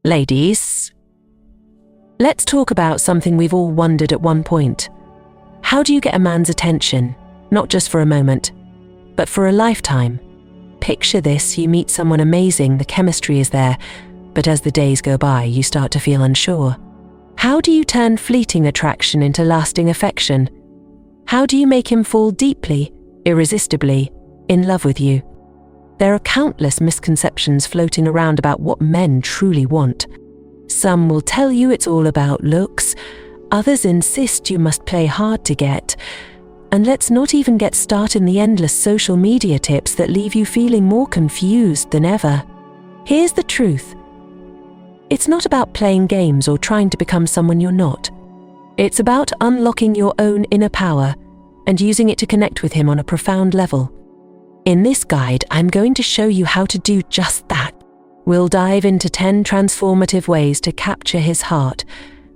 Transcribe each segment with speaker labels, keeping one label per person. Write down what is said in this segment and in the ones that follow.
Speaker 1: Ladies, let's talk about something we've all wondered at one point. How do you get a man's attention, not just for a moment, but for a lifetime? Picture this: you meet someone amazing, the chemistry is there, but as the days go by, you start to feel unsure. How do you turn fleeting attraction into lasting affection? How do you make him fall deeply, irresistibly, in love with you? There are countless misconceptions floating around about what men truly want. Some will tell you it's all about looks, others insist you must play hard to get, and let's not even get started in the endless social media tips that leave you feeling more confused than ever. Here's the truth. It's not about playing games or trying to become someone you're not. It's about unlocking your own inner power and using it to connect with him on a profound level. In this guide, I'm going to show you how to do just that. We'll dive into 10 transformative ways to capture his heart,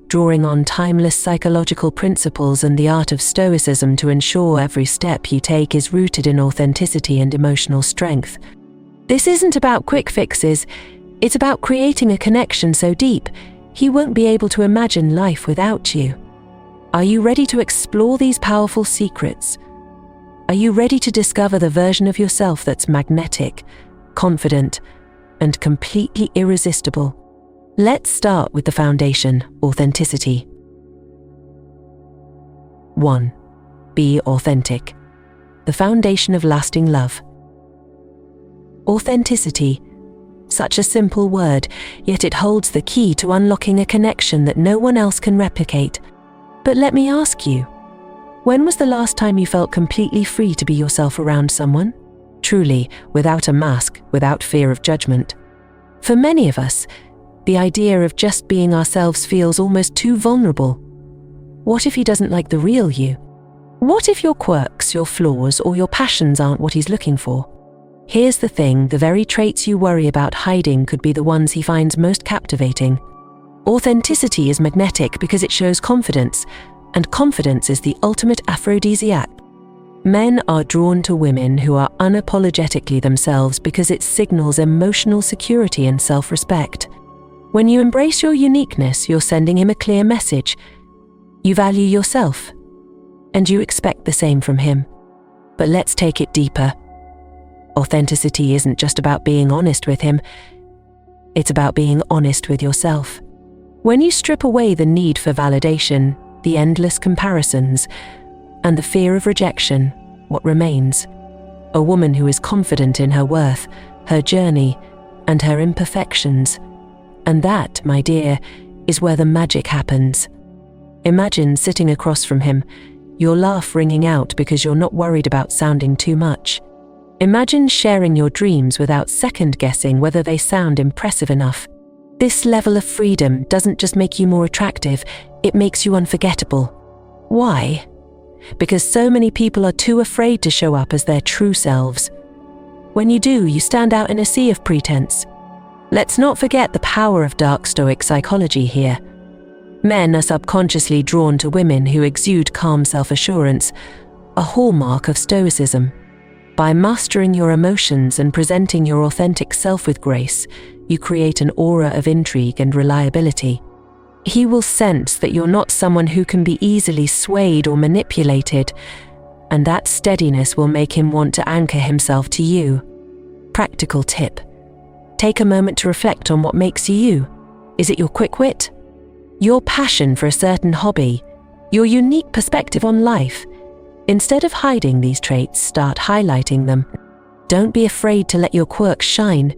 Speaker 1: drawing on timeless psychological principles and the art of stoicism to ensure every step you take is rooted in authenticity and emotional strength. This isn't about quick fixes, it's about creating a connection so deep, he won't be able to imagine life without you. Are you ready to explore these powerful secrets? Are you ready to discover the version of yourself that's magnetic, confident, and completely irresistible? Let's start with the foundation, authenticity. 1. Be authentic. The foundation of lasting love. Authenticity. Such a simple word, yet it holds the key to unlocking a connection that no one else can replicate. But let me ask you, when was the last time you felt completely free to be yourself around someone? Truly, without a mask, without fear of judgment. For many of us, the idea of just being ourselves feels almost too vulnerable. What if he doesn't like the real you? What if your quirks, your flaws, or your passions aren't what he's looking for? Here's the thing, the very traits you worry about hiding could be the ones he finds most captivating. Authenticity is magnetic because it shows confidence, and confidence is the ultimate aphrodisiac. Men are drawn to women who are unapologetically themselves because it signals emotional security and self-respect. When you embrace your uniqueness, you're sending him a clear message. You value yourself, and you expect the same from him. But let's take it deeper. Authenticity isn't just about being honest with him, it's about being honest with yourself. When you strip away the need for validation, the endless comparisons, and the fear of rejection, what remains? A woman who is confident in her worth, her journey, and her imperfections. And that, my dear, is where the magic happens. Imagine sitting across from him, your laugh ringing out because you're not worried about sounding too much. Imagine sharing your dreams without second-guessing whether they sound impressive enough. This level of freedom doesn't just make you more attractive, it makes you unforgettable. Why? Because so many people are too afraid to show up as their true selves. When you do, you stand out in a sea of pretense. Let's not forget the power of Dark Stoic Psychology here. Men are subconsciously drawn to women who exude calm self-assurance, a hallmark of Stoicism. By mastering your emotions and presenting your authentic self with grace, you create an aura of intrigue and reliability. He will sense that you're not someone who can be easily swayed or manipulated, and that steadiness will make him want to anchor himself to you. Practical tip. Take a moment to reflect on what makes you you. Is it your quick wit? Your passion for a certain hobby? Your unique perspective on life? Instead of hiding these traits, start highlighting them. Don't be afraid to let your quirks shine.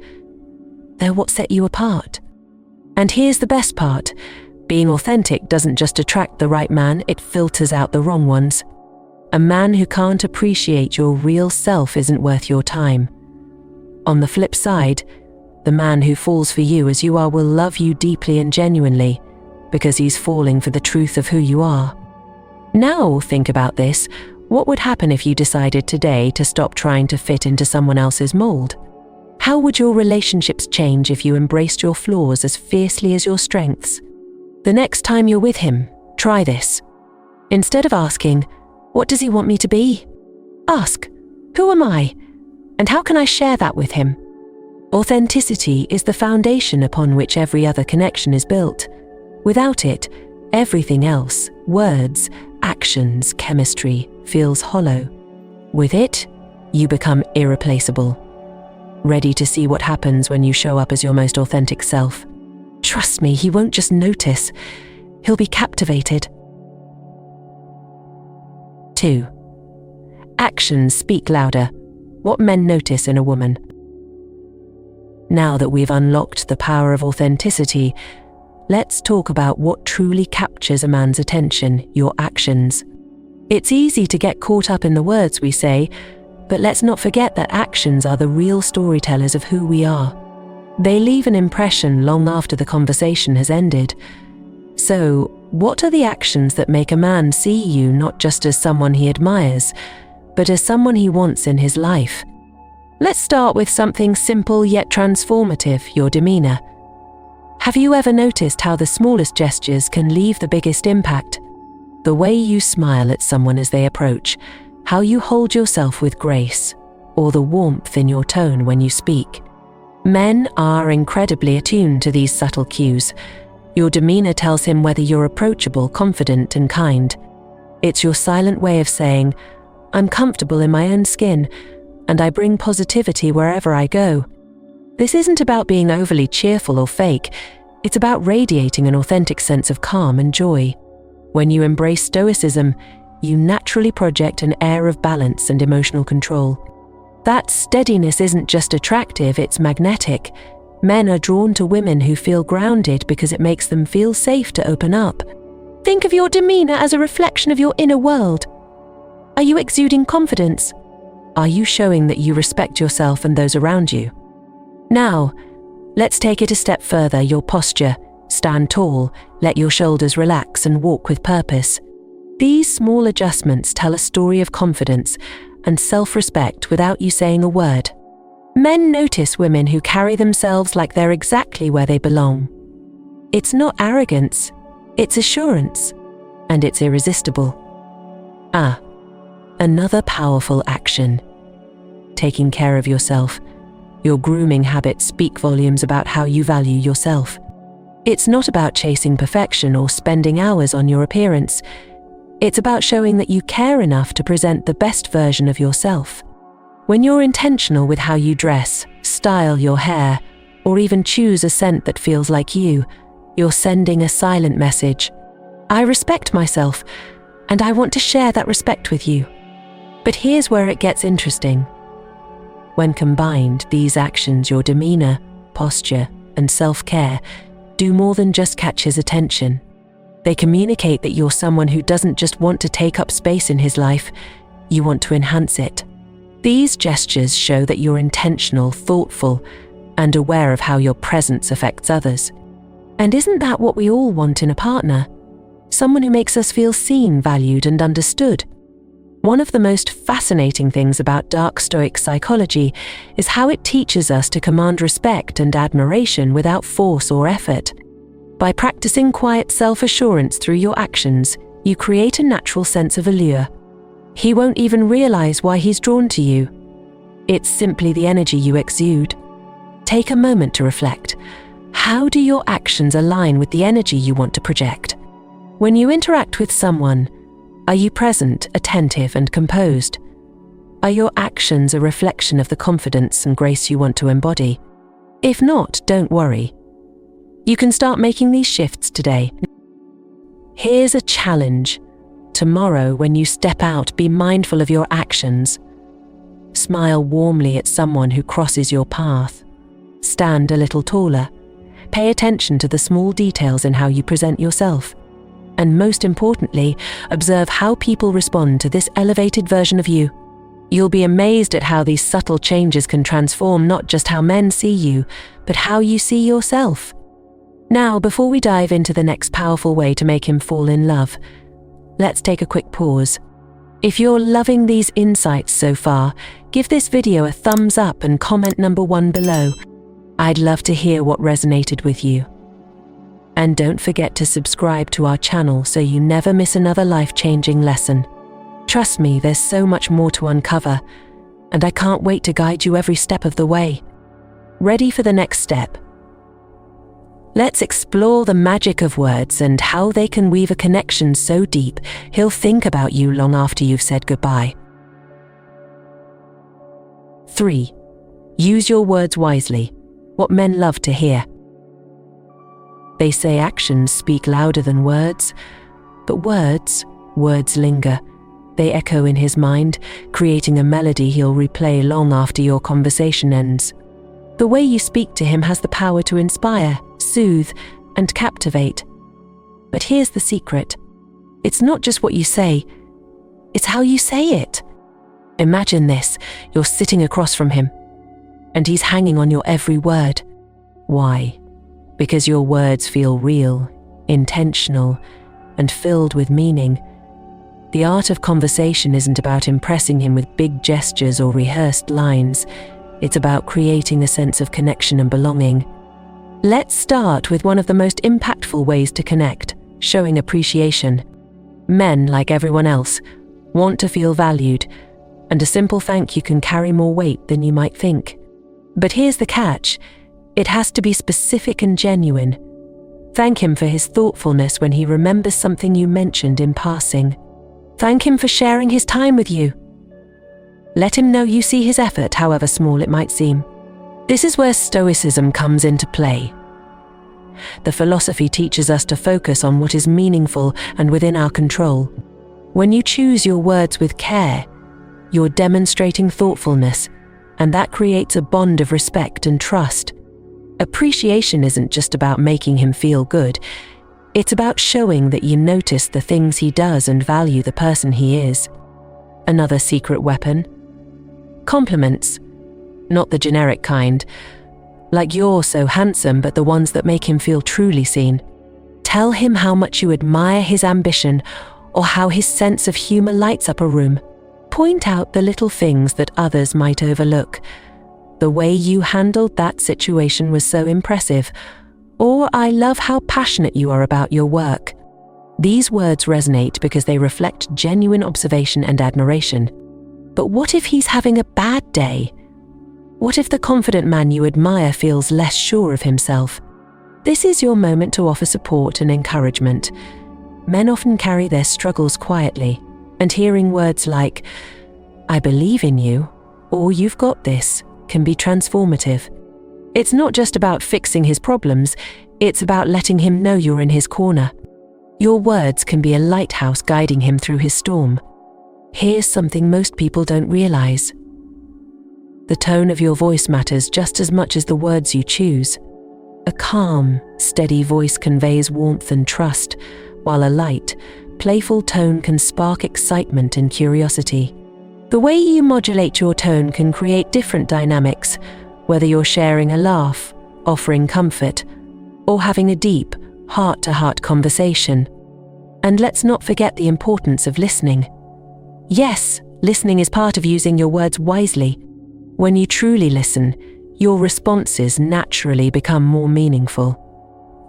Speaker 1: They're what set you apart. And here's the best part. Being authentic doesn't just attract the right man, it filters out the wrong ones. A man who can't appreciate your real self isn't worth your time. On the flip side, the man who falls for you as you are will love you deeply and genuinely, because he's falling for the truth of who you are. Now think about this. What would happen if you decided today to stop trying to fit into someone else's mold? How would your relationships change if you embraced your flaws as fiercely as your strengths? The next time you're with him, try this. Instead of asking, "What does he want me to be?" ask, "Who am I? And how can I share that with him?" Authenticity is the foundation upon which every other connection is built. Without it, everything else, words, actions, chemistry, feels hollow. With it, you become irreplaceable. Ready to see what happens when you show up as your most authentic self? Trust me, he won't just notice, he'll be captivated. 2. Actions speak louder. What men notice in a woman. Now that we've unlocked the power of authenticity, let's talk about what truly captures a man's attention, your actions. It's easy to get caught up in the words we say, but let's not forget that actions are the real storytellers of who we are. They leave an impression long after the conversation has ended. So, what are the actions that make a man see you not just as someone he admires, but as someone he wants in his life? Let's start with something simple yet transformative, your demeanor. Have you ever noticed how the smallest gestures can leave the biggest impact? The way you smile at someone as they approach, how you hold yourself with grace, or the warmth in your tone when you speak. Men are incredibly attuned to these subtle cues. Your demeanor tells him whether you're approachable, confident, and kind. It's your silent way of saying, "I'm comfortable in my own skin, and I bring positivity wherever I go." This isn't about being overly cheerful or fake. It's about radiating an authentic sense of calm and joy. When you embrace stoicism, you naturally project an air of balance and emotional control. That steadiness isn't just attractive, it's magnetic. Men are drawn to women who feel grounded because it makes them feel safe to open up. Think of your demeanor as a reflection of your inner world. Are you exuding confidence? Are you showing that you respect yourself and those around you? Now, let's take it a step further, your posture. Stand tall, let your shoulders relax, and walk with purpose. These small adjustments tell a story of confidence and self-respect without you saying a word. Men notice women who carry themselves like they're exactly where they belong. It's not arrogance, it's assurance, and it's irresistible. Another powerful action. Taking care of yourself. Your grooming habits speak volumes about how you value yourself. It's not about chasing perfection or spending hours on your appearance. It's about showing that you care enough to present the best version of yourself. When you're intentional with how you dress, style your hair, or even choose a scent that feels like you, you're sending a silent message. I respect myself, and I want to share that respect with you. But here's where it gets interesting. When combined, these actions, your demeanor, posture, and self-care, do more than just catch his attention. They communicate that you're someone who doesn't just want to take up space in his life, you want to enhance it. These gestures show that you're intentional, thoughtful, and aware of how your presence affects others. And isn't that what we all want in a partner? Someone who makes us feel seen, valued, and understood. One of the most fascinating things about Dark Stoic Psychology is how it teaches us to command respect and admiration without force or effort. By practicing quiet self-assurance through your actions, you create a natural sense of allure. He won't even realize why he's drawn to you. It's simply the energy you exude. Take a moment to reflect. How do your actions align with the energy you want to project? When you interact with someone, are you present, attentive, and composed? Are your actions a reflection of the confidence and grace you want to embody? If not, don't worry. You can start making these shifts today. Here's a challenge. Tomorrow, when you step out, be mindful of your actions. Smile warmly at someone who crosses your path. Stand a little taller. Pay attention to the small details in how you present yourself. And most importantly, observe how people respond to this elevated version of you. You'll be amazed at how these subtle changes can transform not just how men see you, but how you see yourself. Now, before we dive into the next powerful way to make him fall in love, let's take a quick pause. If you're loving these insights so far, give this video a thumbs up and comment number 1 below. I'd love to hear what resonated with you. And don't forget to subscribe to our channel so you never miss another life-changing lesson. Trust me, there's so much more to uncover, and I can't wait to guide you every step of the way. Ready for the next step? Let's explore the magic of words and how they can weave a connection so deep he'll think about you long after you've said goodbye. 3. Use your words wisely. What men love to hear. They say actions speak louder than words, but words linger. They echo in his mind, creating a melody he'll replay long after your conversation ends. The way you speak to him has the power to inspire, soothe, and captivate. But here's the secret. It's not just what you say, it's how you say it. Imagine this, you're sitting across from him, and he's hanging on your every word. Why? Because your words feel real, intentional, and filled with meaning. The art of conversation isn't about impressing him with big gestures or rehearsed lines. It's about creating a sense of connection and belonging. Let's start with one of the most impactful ways to connect, showing appreciation. Men, like everyone else, want to feel valued, and a simple thank you can carry more weight than you might think. But here's the catch. It has to be specific and genuine. Thank him for his thoughtfulness when he remembers something you mentioned in passing. Thank him for sharing his time with you. Let him know you see his effort, however small it might seem. This is where Stoicism comes into play. The philosophy teaches us to focus on what is meaningful and within our control. When you choose your words with care, you're demonstrating thoughtfulness, and that creates a bond of respect and trust. Appreciation isn't just about making him feel good. It's about showing that you notice the things he does and value the person he is. Another secret weapon? Compliments. Not the generic kind, like "you're so handsome," but the ones that make him feel truly seen. Tell him how much you admire his ambition or how his sense of humor lights up a room. Point out the little things that others might overlook. The way you handled that situation was so impressive, or "I love how passionate you are about your work." These words resonate because they reflect genuine observation and admiration. But what if he's having a bad day? What if the confident man you admire feels less sure of himself? This is your moment to offer support and encouragement. Men often carry their struggles quietly, and hearing words like, "I believe in you," or "you've got this," can be transformative. It's not just about fixing his problems, it's about letting him know you're in his corner. Your words can be a lighthouse guiding him through his storm. Here's something most people don't realize. The tone of your voice matters just as much as the words you choose. A calm, steady voice conveys warmth and trust, while a light, playful tone can spark excitement and curiosity. The way you modulate your tone can create different dynamics, whether you're sharing a laugh, offering comfort, or having a deep, heart-to-heart conversation. And let's not forget the importance of listening. Yes, listening is part of using your words wisely. When you truly listen, your responses naturally become more meaningful.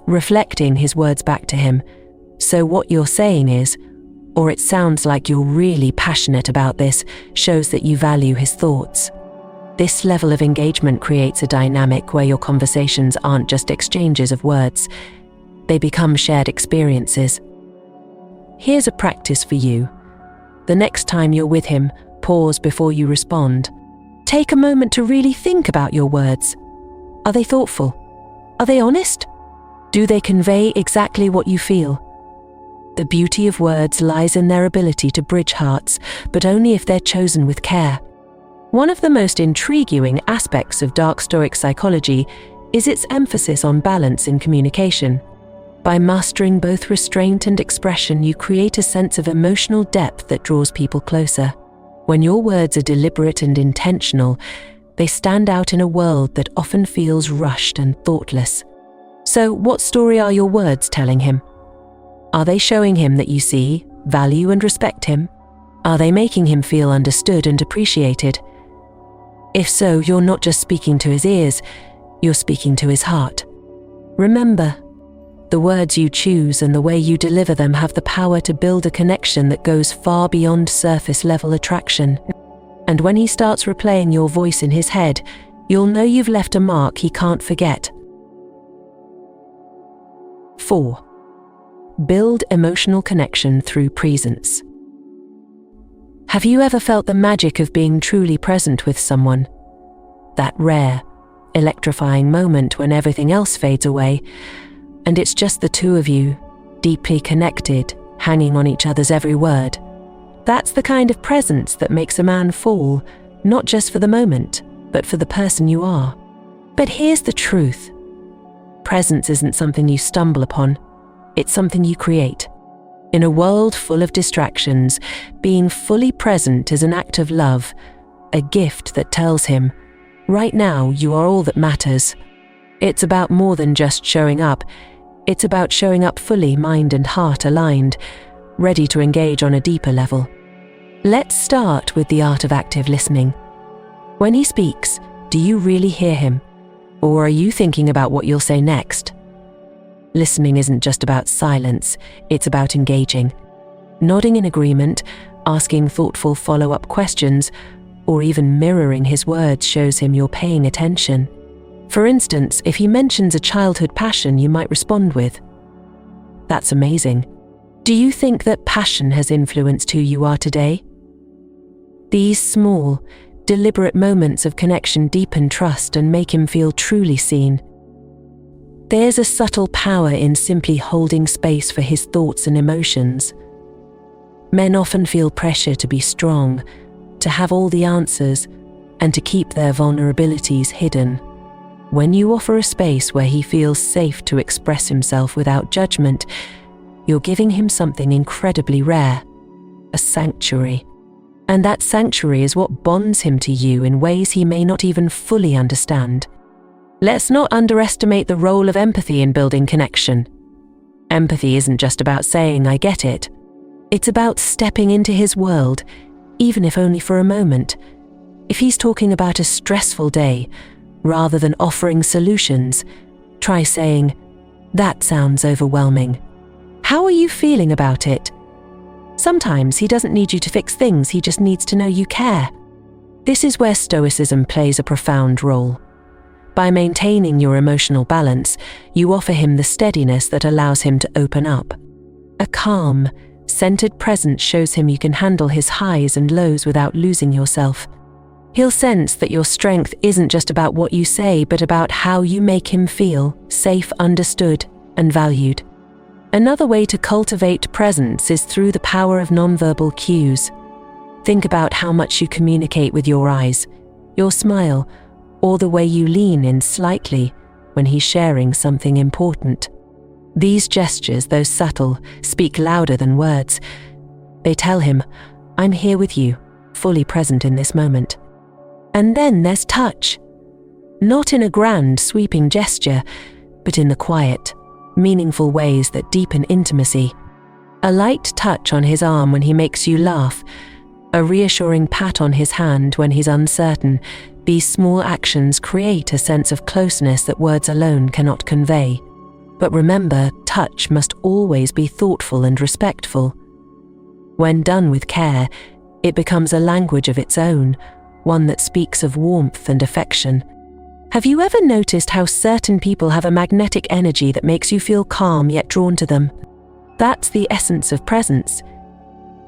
Speaker 1: Reflecting his words back to him, so what you're saying is, or it sounds like you're really passionate about this, shows that you value his thoughts. This level of engagement creates a dynamic where your conversations aren't just exchanges of words, they become shared experiences. Here's a practice for you. The next time you're with him, pause before you respond. Take a moment to really think about your words. Are they thoughtful? Are they honest? Do they convey exactly what you feel? The beauty of words lies in their ability to bridge hearts, but only if they're chosen with care. One of the most intriguing aspects of Dark Stoic Psychology is its emphasis on balance in communication. By mastering both restraint and expression, you create a sense of emotional depth that draws people closer. When your words are deliberate and intentional, they stand out in a world that often feels rushed and thoughtless. So, what story are your words telling him? Are they showing him that you see, value, and respect him? Are they making him feel understood and appreciated? If so, you're not just speaking to his ears, you're speaking to his heart. Remember, the words you choose and the way you deliver them have the power to build a connection that goes far beyond surface-level attraction. And when he starts replaying your voice in his head, You'll know you've left a mark he can't forget. 4. Build emotional connection through presence. Have you ever felt the magic of being truly present with someone? That rare, electrifying moment when everything else fades away, and it's just the two of you, deeply connected, hanging on each other's every word. That's the kind of presence that makes a man fall, not just for the moment, but for the person you are. But here's the truth. Presence isn't something you stumble upon, it's something you create. In a world full of distractions, being fully present is an act of love, a gift that tells him, right now you are all that matters. It's about more than just showing up. It's about showing up fully, mind and heart aligned, ready to engage on a deeper level. Let's start with the art of active listening. When he speaks, do you really hear him? Or are you thinking about what you'll say next? Listening isn't just about silence, it's about engaging. Nodding in agreement, asking thoughtful follow-up questions, or even mirroring his words shows him you're paying attention. For instance, if he mentions a childhood passion you might respond with, "That's amazing. Do you think that passion has influenced who you are today?" These small, deliberate moments of connection deepen trust and make him feel truly seen. There's a subtle power in simply holding space for his thoughts and emotions. Men often feel pressure to be strong, to have all the answers, and to keep their vulnerabilities hidden. When you offer a space where he feels safe to express himself without judgment, you're giving him something incredibly rare, a sanctuary. And that sanctuary is what bonds him to you in ways he may not even fully understand. Let's not underestimate the role of empathy in building connection. Empathy isn't just about saying, "I get it." It's about stepping into his world, even if only for a moment. If he's talking about a stressful day, rather than offering solutions, try saying, "That sounds overwhelming. How are you feeling about it?" Sometimes he doesn't need you to fix things, he just needs to know you care. This is where Stoicism plays a profound role. By maintaining your emotional balance, you offer him the steadiness that allows him to open up. A calm, centered presence shows him you can handle his highs and lows without losing yourself. He'll sense that your strength isn't just about what you say, but about how you make him feel safe, understood, and valued. Another way to cultivate presence is through the power of nonverbal cues. Think about how much you communicate with your eyes, your smile, or the way you lean in slightly when he's sharing something important. These gestures, though subtle, speak louder than words. They tell him, "I'm here with you, fully present in this moment." And then there's touch. Not in a grand, sweeping gesture, but in the quiet, meaningful ways that deepen intimacy. A light touch on his arm when he makes you laugh, a reassuring pat on his hand when he's uncertain. These small actions create a sense of closeness that words alone cannot convey. But remember, touch must always be thoughtful and respectful. When done with care, it becomes a language of its own, one that speaks of warmth and affection. Have you ever noticed how certain people have a magnetic energy that makes you feel calm yet drawn to them? That's the essence of presence.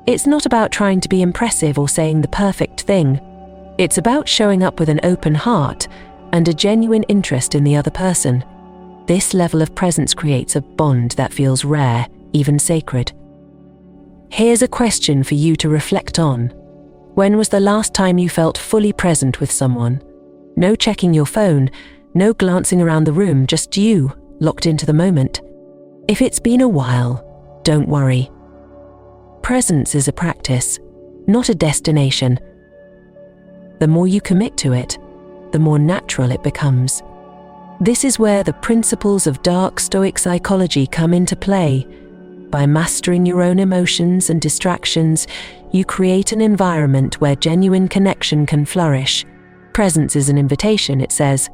Speaker 1: It's not about trying to be impressive or saying the perfect thing. It's about showing up with an open heart and a genuine interest in the other person. This level of presence creates a bond that feels rare, even sacred. Here's a question for you to reflect on. When was the last time you felt fully present with someone? No checking your phone, no glancing around the room, just you, locked into the moment. If it's been a while, don't worry. Presence is a practice, not a destination. The more you commit to it, the more natural it becomes. This is where the principles of Dark Stoic Psychology come into play. By mastering your own emotions and distractions, you create an environment where genuine connection can flourish. Presence is an invitation, it says,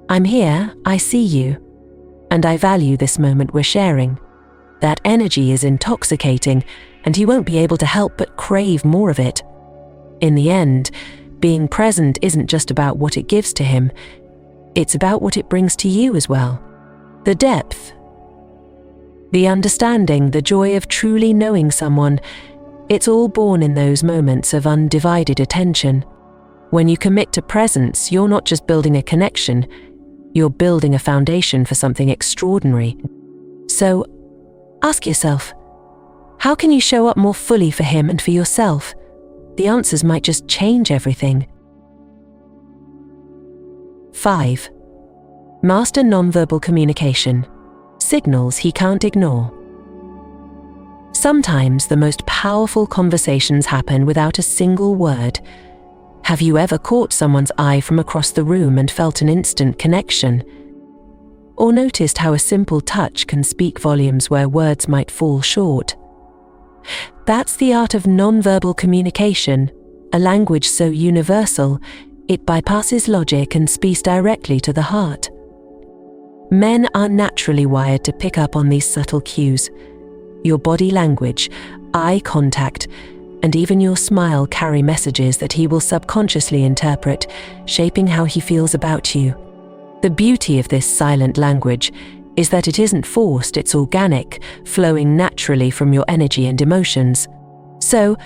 Speaker 1: "I'm here, I see you, and I value this moment we're sharing." That energy is intoxicating, and he won't be able to help but crave more of it. In the end, Being present isn't just about what it gives to him, it's about what it brings to you as well. The depth, the understanding, the joy of truly knowing someone, it's all born in those moments of undivided attention. When you commit to presence, you're not just building a connection, you're building a foundation for something extraordinary. So, ask yourself, how can you show up more fully for him and for yourself? The answers might just change everything. 5. Master nonverbal communication. Signals he can't ignore. Sometimes the most powerful conversations happen without a single word. Have you ever caught someone's eye from across the room and felt an instant connection? Or noticed how a simple touch can speak volumes where words might fall short? That's the art of nonverbal communication, a language so universal, it bypasses logic and speaks directly to the heart. Men are naturally wired to pick up on these subtle cues. Your body language, eye contact, and even your smile carry messages that he will subconsciously interpret, shaping how he feels about you. The beauty of this silent language is that it isn't forced, it's organic, flowing naturally from your energy and emotions. So,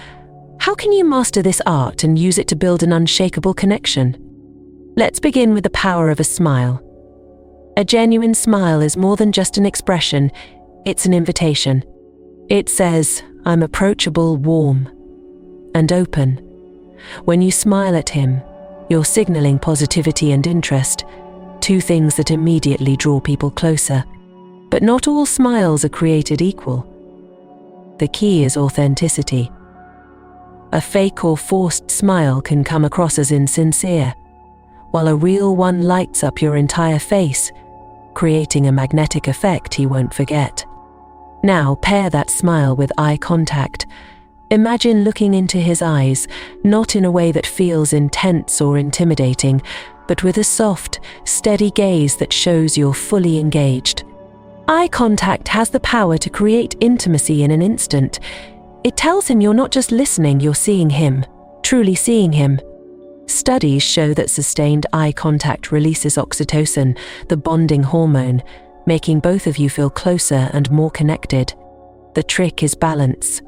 Speaker 1: how can you master this art and use it to build an unshakable connection? Let's begin with the power of a smile. A genuine smile is more than just an expression, it's an invitation. It says, I'm approachable, warm, and open. When you smile at him, you're signaling positivity and interest, two things that immediately draw people closer. But not all smiles are created equal. The key is authenticity. A fake or forced smile can come across as insincere, while a real one lights up your entire face, creating a magnetic effect he won't forget. Now pair that smile with eye contact. Imagine looking into his eyes, not in a way that feels intense or intimidating, but with a soft, steady gaze that shows you're fully engaged. Eye contact has the power to create intimacy in an instant. It tells him you're not just listening, you're seeing him, truly seeing him. Studies show that sustained eye contact releases oxytocin, the bonding hormone, making both of you feel closer and more connected. The trick is balance.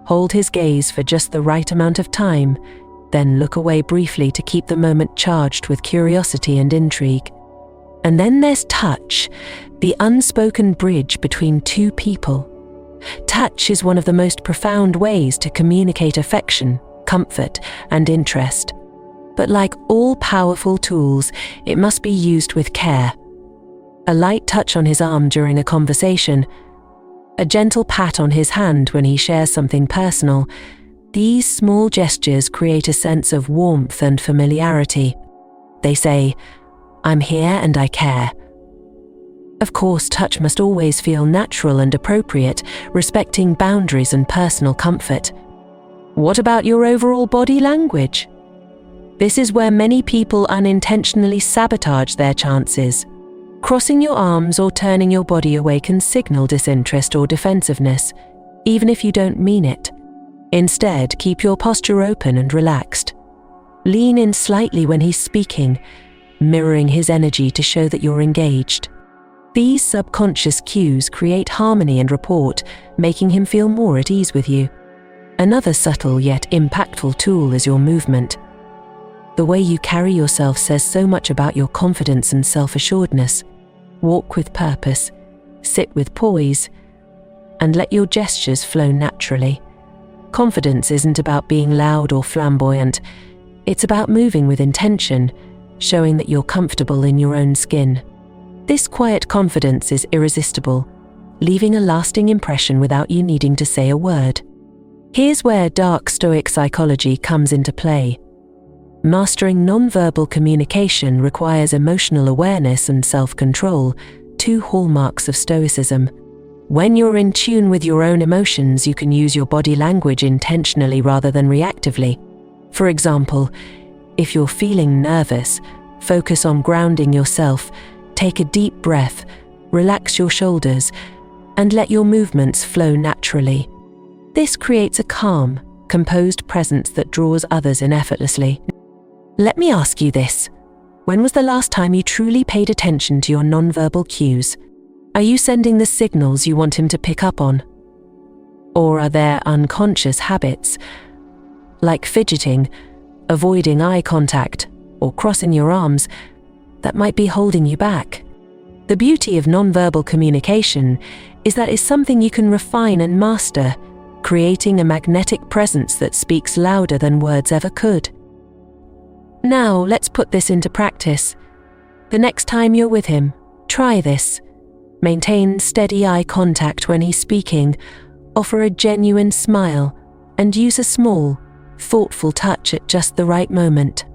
Speaker 1: Hold his gaze for just the right amount of time, then look away briefly to keep the moment charged with curiosity and intrigue. And then there's touch, the unspoken bridge between two people. Touch is one of the most profound ways to communicate affection, comfort, and interest. But like all powerful tools, it must be used with care. A light touch on his arm during a conversation, a gentle pat on his hand when he shares something personal, these small gestures create a sense of warmth and familiarity. They say, I'm here and I care. Of course, touch must always feel natural and appropriate, respecting boundaries and personal comfort. What about your overall body language? This is where many people unintentionally sabotage their chances. Crossing your arms or turning your body away can signal disinterest or defensiveness, even if you don't mean it. Instead, keep your posture open and relaxed. Lean in slightly when he's speaking, mirroring his energy to show that you're engaged. These subconscious cues create harmony and rapport, making him feel more at ease with you. Another subtle yet impactful tool is your movement. The way you carry yourself says so much about your confidence and self-assuredness. Walk with purpose, sit with poise, and let your gestures flow naturally. Confidence isn't about being loud or flamboyant. It's about moving with intention, showing that you're comfortable in your own skin. This quiet confidence is irresistible, leaving a lasting impression without you needing to say a word. Here's where Dark Stoic Psychology comes into play. Mastering nonverbal communication requires emotional awareness and self-control, two hallmarks of Stoicism. When you're in tune with your own emotions, you can use your body language intentionally rather than reactively. For example, if you're feeling nervous, focus on grounding yourself, take a deep breath, relax your shoulders, and let your movements flow naturally. This creates a calm, composed presence that draws others in effortlessly. Let me ask you this. When was the last time you truly paid attention to your nonverbal cues? Are you sending the signals you want him to pick up on? Or are there unconscious habits, like fidgeting, avoiding eye contact, or crossing your arms, that might be holding you back? The beauty of nonverbal communication is that it's something you can refine and master, creating a magnetic presence that speaks louder than words ever could. Now, let's put this into practice. The next time you're with him, try this. Maintain steady eye contact when he's speaking, offer a genuine smile, and use a small, thoughtful touch at just the right moment.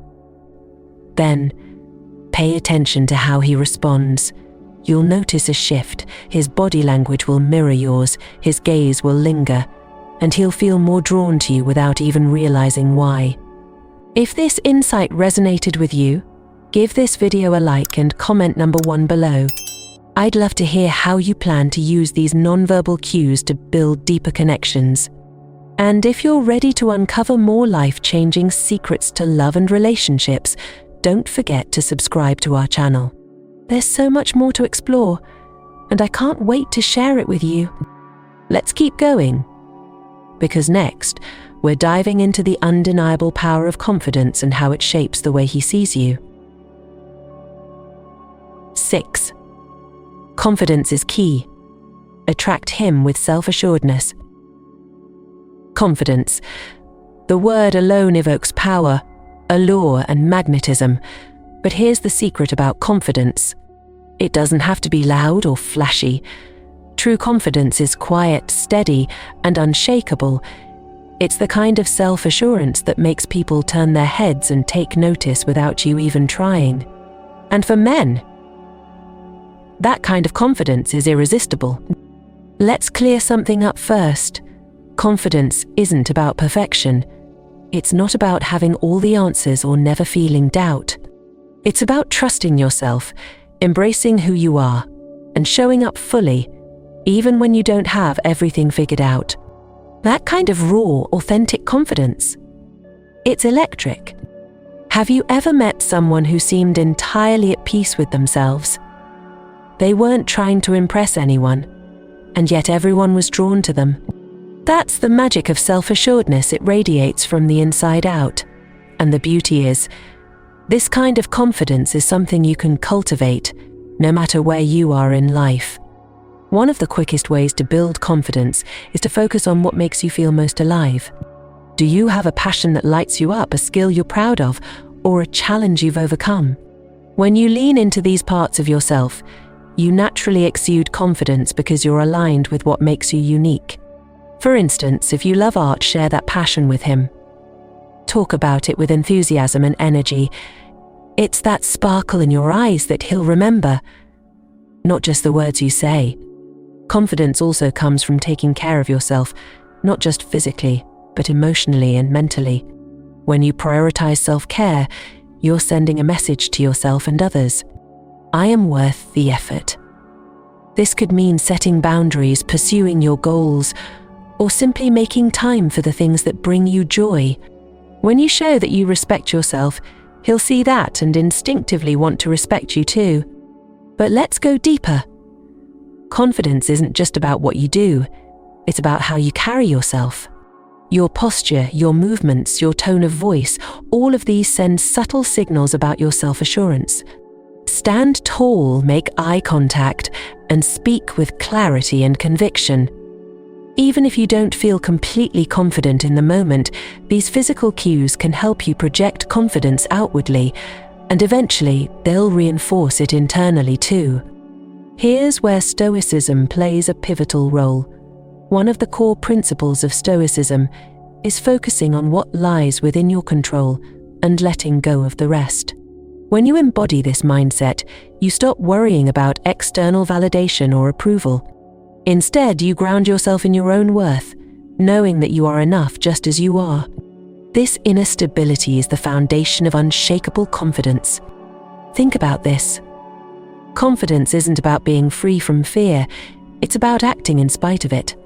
Speaker 1: Then, pay attention to how he responds. You'll notice a shift. His body language will mirror yours, his gaze will linger, and he'll feel more drawn to you without even realizing why. If this insight resonated with you, give this video a like and comment number 1 below. I'd love to hear how you plan to use these nonverbal cues to build deeper connections. And if you're ready to uncover more life-changing secrets to love and relationships, don't forget to subscribe to our channel. There's so much more to explore, and I can't wait to share it with you. Let's keep going, because next, we're diving into the undeniable power of confidence and how it shapes the way he sees you. 6. Confidence is key. Attract him with self-assuredness. Confidence. The word alone evokes power, allure, and magnetism. But here's the secret about confidence. It doesn't have to be loud or flashy. True confidence is quiet, steady, and unshakable. It's the kind of self-assurance that makes people turn their heads and take notice without you even trying. And for men, that kind of confidence is irresistible. Let's clear something up first. Confidence isn't about perfection. It's not about having all the answers or never feeling doubt. It's about trusting yourself, embracing who you are, and showing up fully, even when you don't have everything figured out. That kind of raw, authentic confidence, it's electric. Have you ever met someone who seemed entirely at peace with themselves? They weren't trying to impress anyone, and yet everyone was drawn to them. That's the magic of self-assuredness. It radiates from the inside out. And the beauty is, this kind of confidence is something you can cultivate, no matter where you are in life. One of the quickest ways to build confidence is to focus on what makes you feel most alive. Do you have a passion that lights you up, a skill you're proud of, or a challenge you've overcome? When you lean into these parts of yourself, you naturally exude confidence because you're aligned with what makes you unique. For instance, if you love art, share that passion with him. Talk about it with enthusiasm and energy. It's that sparkle in your eyes that he'll remember, not just the words you say. Confidence also comes from taking care of yourself, not just physically, but emotionally and mentally. When you prioritize self-care, you're sending a message to yourself and others. I am worth the effort. This could mean setting boundaries, pursuing your goals, or simply making time for the things that bring you joy. When you show that you respect yourself, he'll see that and instinctively want to respect you too. But let's go deeper. Confidence isn't just about what you do, it's about how you carry yourself. Your posture, your movements, your tone of voice, all of these send subtle signals about your self-assurance. Stand tall, make eye contact, and speak with clarity and conviction. Even if you don't feel completely confident in the moment, these physical cues can help you project confidence outwardly, and eventually they'll reinforce it internally too. Here's where Stoicism plays a pivotal role. One of the core principles of Stoicism is focusing on what lies within your control and letting go of the rest. When you embody this mindset, you stop worrying about external validation or approval. Instead, you ground yourself in your own worth, knowing that you are enough just as you are. This inner stability is the foundation of unshakable confidence. Think about this. Confidence isn't about being free from fear, it's about acting in spite of it.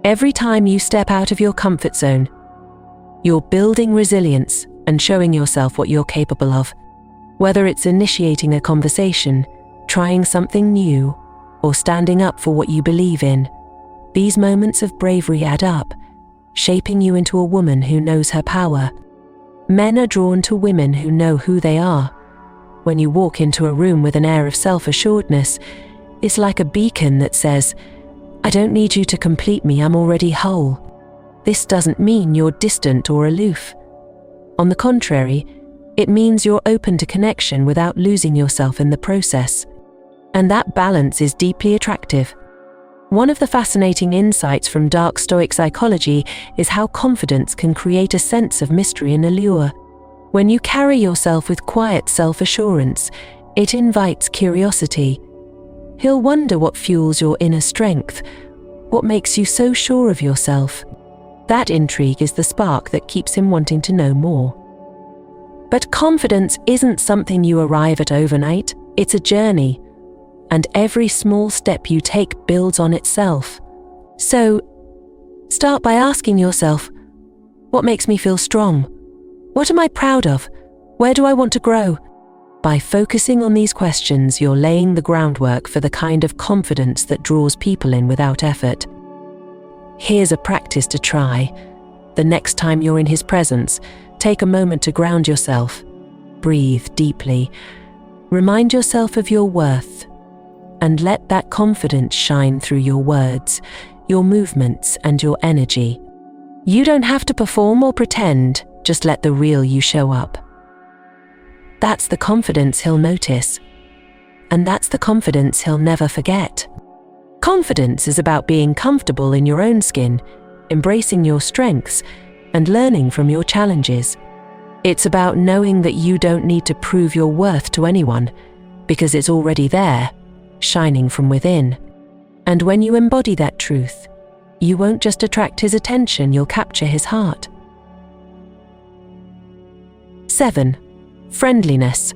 Speaker 1: Every time you step out of your comfort zone, you're building resilience and showing yourself what you're capable of. Whether it's initiating a conversation, trying something new, or standing up for what you believe in, these moments of bravery add up, shaping you into a woman who knows her power. Men are drawn to women who know who they are. When you walk into a room with an air of self-assuredness, it's like a beacon that says, "I don't need you to complete me, I'm already whole." This doesn't mean you're distant or aloof. On the contrary, it means you're open to connection without losing yourself in the process. And that balance is deeply attractive. One of the fascinating insights from Dark Stoic Psychology is how confidence can create a sense of mystery and allure. When you carry yourself with quiet self-assurance, it invites curiosity. He'll wonder what fuels your inner strength, what makes you so sure of yourself. That intrigue is the spark that keeps him wanting to know more. But confidence isn't something you arrive at overnight, it's a journey. And every small step you take builds on itself. So, start by asking yourself, what makes me feel strong? What am I proud of? Where do I want to grow? By focusing on these questions, you're laying the groundwork for the kind of confidence that draws people in without effort. Here's a practice to try. The next time you're in his presence, take a moment to ground yourself. Breathe deeply. Remind yourself of your worth. And let that confidence shine through your words, your movements, and your energy. You don't have to perform or pretend, just let the real you show up. That's the confidence he'll notice. And that's the confidence he'll never forget. Confidence is about being comfortable in your own skin, embracing your strengths, and learning from your challenges. It's about knowing that you don't need to prove your worth to anyone, because it's already there, shining from within. And when you embody that truth, you won't just attract his attention, you'll capture his heart. 7. Friendliness.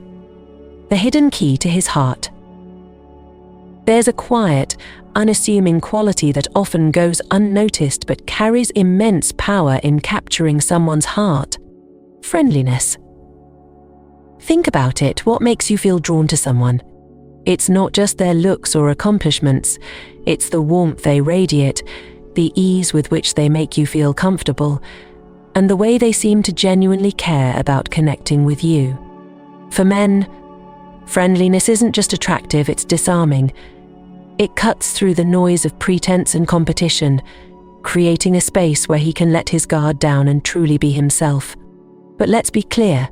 Speaker 1: The hidden key to his heart. There's a quiet, unassuming quality that often goes unnoticed but carries immense power in capturing someone's heart. Friendliness. Think about it, what makes you feel drawn to someone? It's not just their looks or accomplishments, it's the warmth they radiate, the ease with which they make you feel comfortable, and the way they seem to genuinely care about connecting with you. For men, friendliness isn't just attractive, it's disarming. It cuts through the noise of pretense and competition, creating a space where he can let his guard down and truly be himself. But let's be clear.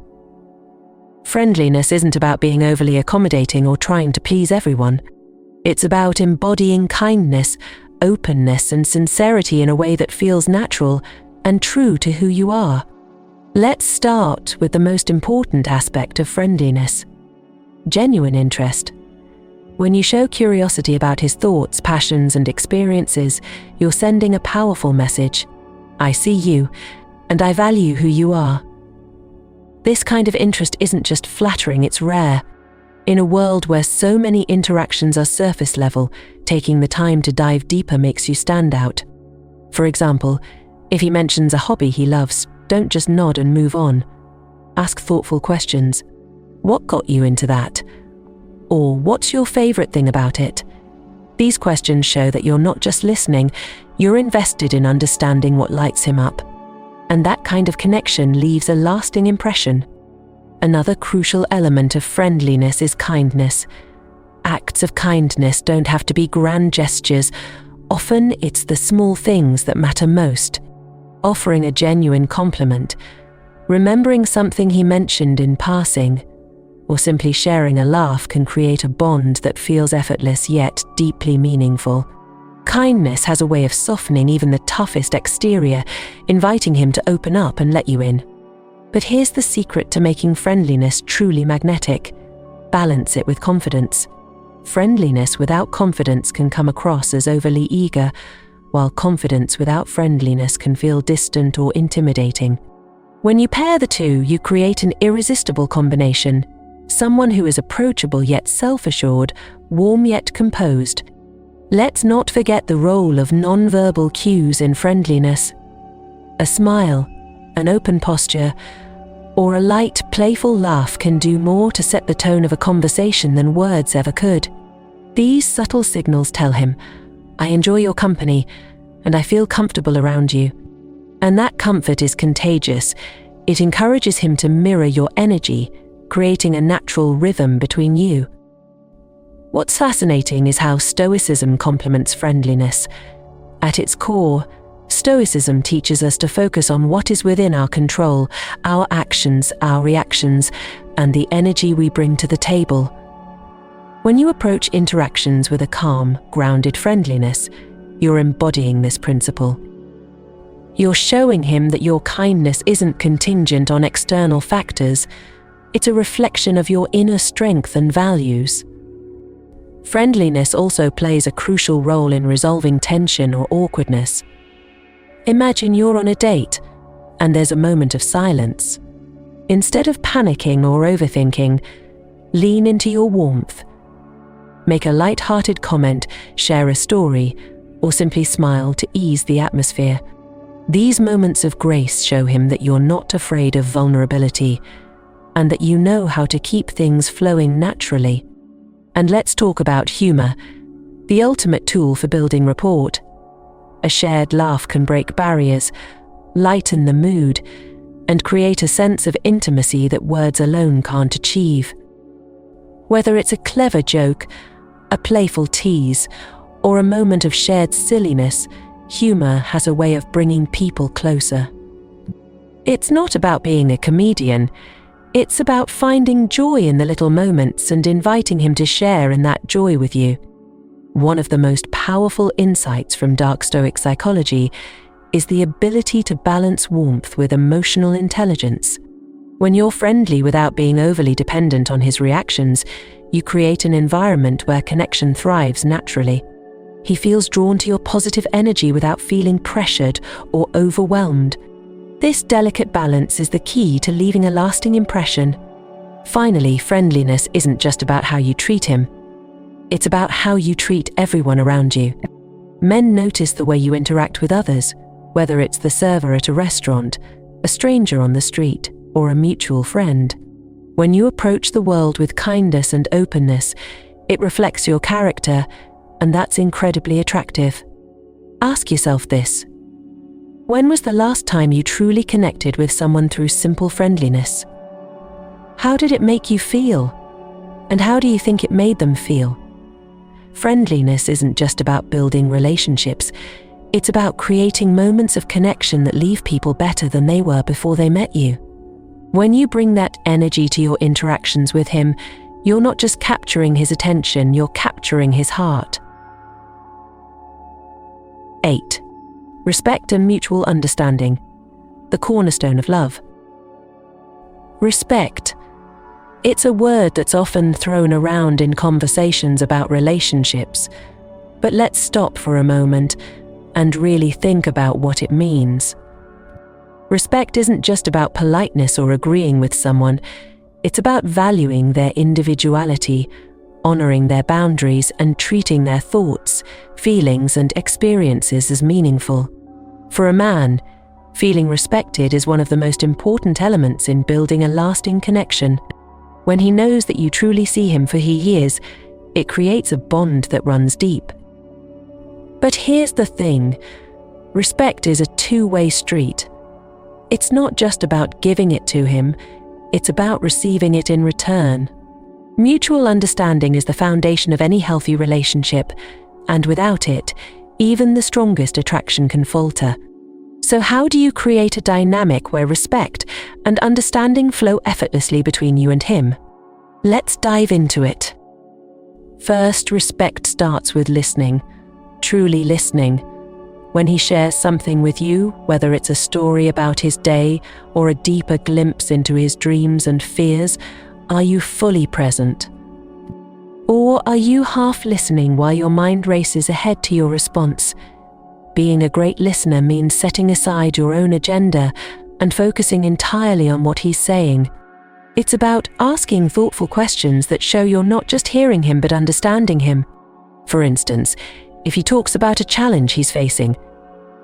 Speaker 1: Friendliness isn't about being overly accommodating or trying to please everyone. It's about embodying kindness, openness, and sincerity in a way that feels natural and true to who you are. Let's start with the most important aspect of friendliness: genuine interest. When you show curiosity about his thoughts, passions, and experiences, you're sending a powerful message. I see you, and I value who you are. This kind of interest isn't just flattering, it's rare. In a world where so many interactions are surface level, taking the time to dive deeper makes you stand out. For example, if he mentions a hobby he loves, don't just nod and move on. Ask thoughtful questions. What got you into that? Or what's your favorite thing about it? These questions show that you're not just listening, you're invested in understanding what lights him up. And that kind of connection leaves a lasting impression. Another crucial element of friendliness is kindness. Acts of kindness don't have to be grand gestures. Often it's the small things that matter most. Offering a genuine compliment, remembering something he mentioned in passing, or simply sharing a laugh can create a bond that feels effortless yet deeply meaningful. Kindness has a way of softening even the toughest exterior, inviting him to open up and let you in. But here's the secret to making friendliness truly magnetic. Balance it with confidence. Friendliness without confidence can come across as overly eager, while confidence without friendliness can feel distant or intimidating. When you pair the two, you create an irresistible combination. Someone who is approachable yet self-assured, warm yet composed. Let's not forget the role of nonverbal cues in friendliness. A smile, an open posture, or a light, playful laugh can do more to set the tone of a conversation than words ever could. These subtle signals tell him, "I enjoy your company, and I feel comfortable around you." And that comfort is contagious. It encourages him to mirror your energy, creating a natural rhythm between you. What's fascinating is how Stoicism complements friendliness. At its core, Stoicism teaches us to focus on what is within our control, our actions, our reactions, and the energy we bring to the table. When you approach interactions with a calm, grounded friendliness, you're embodying this principle. You're showing him that your kindness isn't contingent on external factors. It's a reflection of your inner strength and values. Friendliness also plays a crucial role in resolving tension or awkwardness. Imagine you're on a date, and there's a moment of silence. Instead of panicking or overthinking, lean into your warmth. Make a light-hearted comment, share a story, or simply smile to ease the atmosphere. These moments of grace show him that you're not afraid of vulnerability, and that you know how to keep things flowing naturally. And let's talk about humor, the ultimate tool for building rapport. A shared laugh can break barriers, lighten the mood, and create a sense of intimacy that words alone can't achieve. Whether it's a clever joke, a playful tease, or a moment of shared silliness, humor has a way of bringing people closer. It's not about being a comedian. It's about finding joy in the little moments and inviting him to share in that joy with you. One of the most powerful insights from Dark Stoic Psychology is the ability to balance warmth with emotional intelligence. When you're friendly without being overly dependent on his reactions, you create an environment where connection thrives naturally. He feels drawn to your positive energy without feeling pressured or overwhelmed. This delicate balance is the key to leaving a lasting impression. Finally, friendliness isn't just about how you treat him. It's about how you treat everyone around you. Men notice the way you interact with others, whether it's the server at a restaurant, a stranger on the street, or a mutual friend. When you approach the world with kindness and openness, it reflects your character, and that's incredibly attractive. Ask yourself this: when was the last time you truly connected with someone through simple friendliness? How did it make you feel? And how do you think it made them feel? Friendliness isn't just about building relationships. It's about creating moments of connection that leave people better than they were before they met you. When you bring that energy to your interactions with him, you're not just capturing his attention, you're capturing his heart. 8. Respect and mutual understanding, the cornerstone of love. Respect. It's a word that's often thrown around in conversations about relationships, but let's stop for a moment and really think about what it means. Respect isn't just about politeness or agreeing with someone. It's about valuing their individuality, honoring their boundaries, and treating their thoughts, feelings, and experiences as meaningful. For a man, feeling respected is one of the most important elements in building a lasting connection. When he knows that you truly see him for who he is, it creates a bond that runs deep. But here's the thing: respect is a two-way street. It's not just about giving it to him, it's about receiving it in return. Mutual understanding is the foundation of any healthy relationship, and without it, even the strongest attraction can falter. So how do you create a dynamic where respect and understanding flow effortlessly between you and him? Let's dive into it. First, respect starts with listening, truly listening. When he shares something with you, whether it's a story about his day or a deeper glimpse into his dreams and fears, are you fully present? Or are you half listening while your mind races ahead to your response? Being a great listener means setting aside your own agenda and focusing entirely on what he's saying. It's about asking thoughtful questions that show you're not just hearing him but understanding him. For instance, if he talks about a challenge he's facing,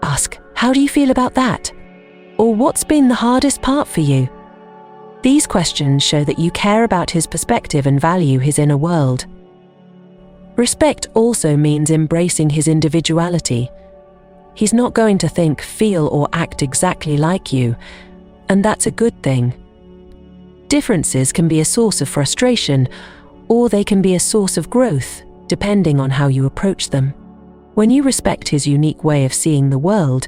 Speaker 1: ask, "How do you feel about that?" Or "What's been the hardest part for you?" These questions show that you care about his perspective and value his inner world. Respect also means embracing his individuality. He's not going to think, feel, or act exactly like you, and that's a good thing. Differences can be a source of frustration, or they can be a source of growth, depending on how you approach them. When you respect his unique way of seeing the world,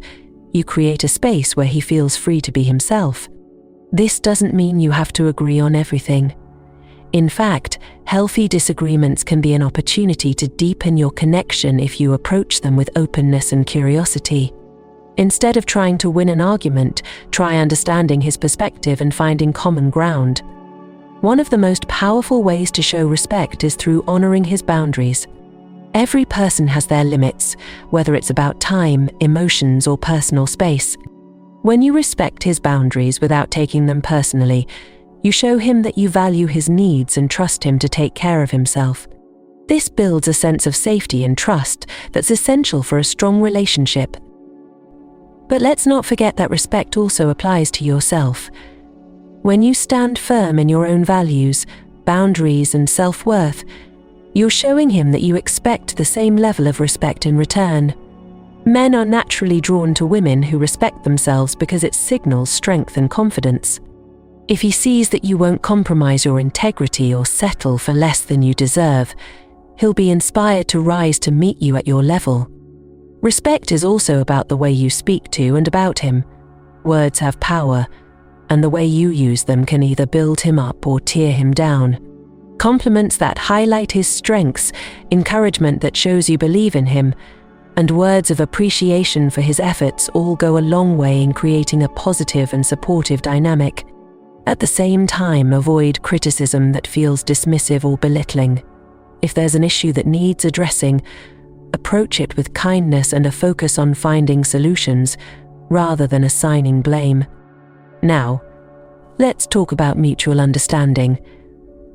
Speaker 1: you create a space where he feels free to be himself. This doesn't mean you have to agree on everything. In fact, healthy disagreements can be an opportunity to deepen your connection if you approach them with openness and curiosity. Instead of trying to win an argument, try understanding his perspective and finding common ground. One of the most powerful ways to show respect is through honoring his boundaries. Every person has their limits, whether it's about time, emotions, or personal space. When you respect his boundaries without taking them personally, you show him that you value his needs and trust him to take care of himself. This builds a sense of safety and trust that's essential for a strong relationship. But let's not forget that respect also applies to yourself. When you stand firm in your own values, boundaries, and self-worth, you're showing him that you expect the same level of respect in return. Men are naturally drawn to women who respect themselves because it signals strength and confidence. If he sees that you won't compromise your integrity or settle for less than you deserve, he'll be inspired to rise to meet you at your level. Respect is also about the way you speak to and about him. Words have power, and the way you use them can either build him up or tear him down. Compliments that highlight his strengths, encouragement that shows you believe in him, and words of appreciation for his efforts all go a long way in creating a positive and supportive dynamic. At the same time, avoid criticism that feels dismissive or belittling. If there's an issue that needs addressing, approach it with kindness and a focus on finding solutions rather than assigning blame. Now, let's talk about mutual understanding.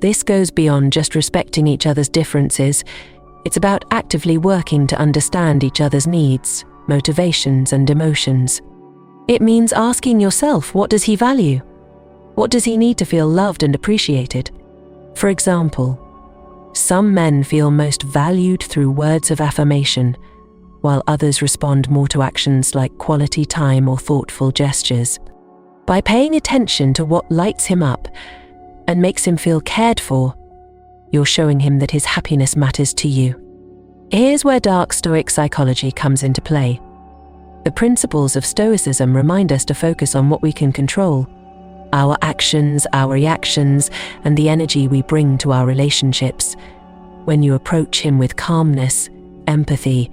Speaker 1: This goes beyond just respecting each other's differences. It's about actively working to understand each other's needs, motivations, and emotions. It means asking yourself, what does he value? What does he need to feel loved and appreciated? For example, some men feel most valued through words of affirmation, while others respond more to actions like quality time or thoughtful gestures. By paying attention to what lights him up and makes him feel cared for, you're showing him that his happiness matters to you. Here's where Dark Stoic Psychology comes into play. The principles of Stoicism remind us to focus on what we can control: our actions, our reactions, and the energy we bring to our relationships. When you approach him with calmness, empathy,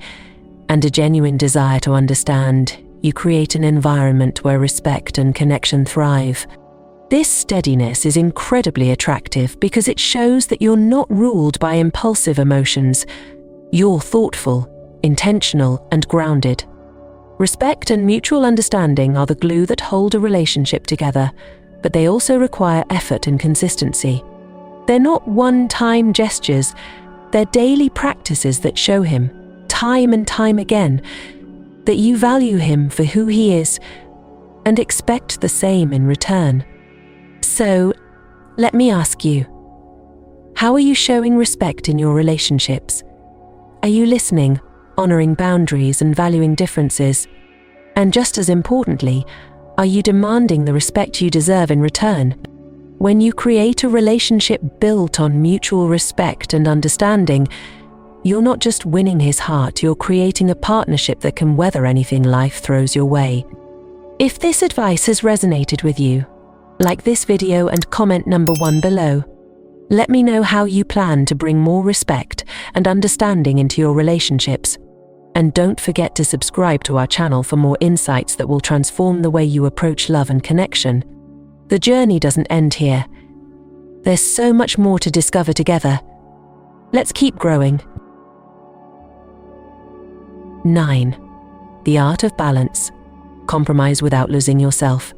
Speaker 1: and a genuine desire to understand, you create an environment where respect and connection thrive. This steadiness is incredibly attractive because it shows that you're not ruled by impulsive emotions. You're thoughtful, intentional, and grounded. Respect and mutual understanding are the glue that hold a relationship together, but they also require effort and consistency. They're not one-time gestures, they're daily practices that show him, time and time again, that you value him for who he is and expect the same in return. So, let me ask you, how are you showing respect in your relationships? Are you listening, honoring boundaries and valuing differences? And just as importantly, are you demanding the respect you deserve in return? When you create a relationship built on mutual respect and understanding, you're not just winning his heart, you're creating a partnership that can weather anything life throws your way. If this advice has resonated with you, like this video and comment number 1 below. Let me know how you plan to bring more respect and understanding into your relationships. And don't forget to subscribe to our channel for more insights that will transform the way you approach love and connection. The journey doesn't end here. There's so much more to discover together. Let's keep growing. 9. The art of balance. Compromise without losing yourself.